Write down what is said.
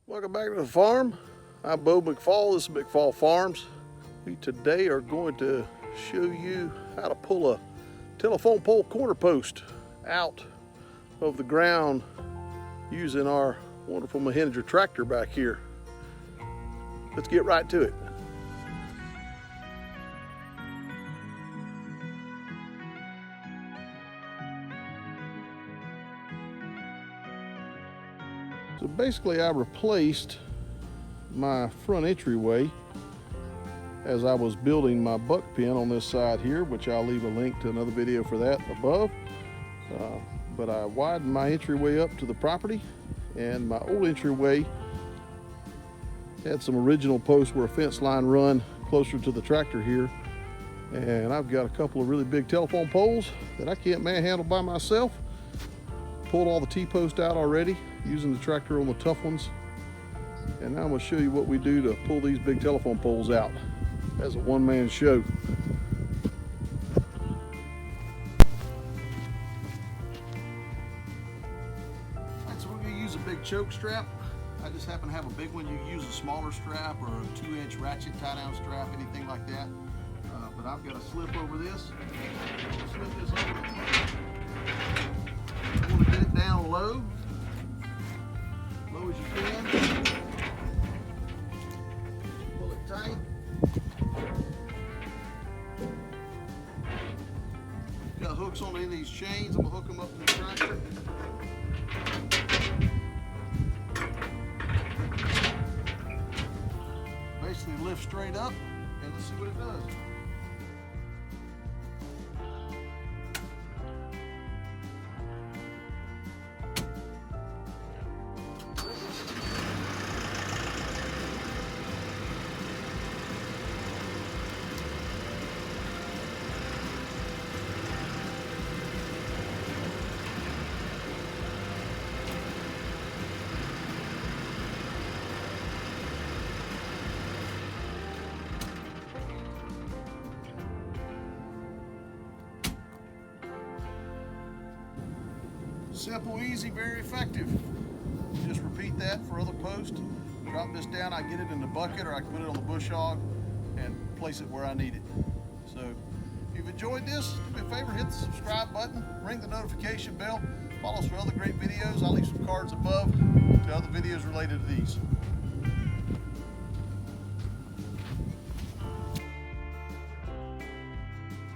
Welcome back to the farm. I'm Bo McFall. This is McFall Farms. We today are going to show you how to pull a telephone pole corner post out of the ground using our wonderful Mahindra tractor back here. Let's get right to it. So basically I replaced my front entryway as I was building my buck pen on this side here, which I'll leave a link to another video for that above. But I widened my entryway up to the property, and my old entryway had some original posts where a fence line run closer to the tractor here. And I've got a couple of really big telephone poles that I can't manhandle by myself. Pulled all the T-posts out already using the tractor on the tough ones. And now I'm going to show you what we do to pull these big telephone poles out as a one-man show. Alright, so we're going to use a big choke strap. I just happen to have a big one. You can use a smaller strap or a 2-inch ratchet tie-down strap, anything like that. But I've got a slip over this. Slip this over. You want to get it down low as you can. Pull it tight. Got hooks on the end of these chains. I'm gonna hook them up to the tractor. Basically lift straight up, and let's see what it does. Simple, easy, very effective. Just repeat that for other posts. Drop this down, I get it in the bucket, or I can put it on the bush hog and place it where I need it. So if you've enjoyed this, do me a favor, hit the subscribe button, ring the notification bell, follow us for other great videos. I'll leave some cards above to other videos related to these.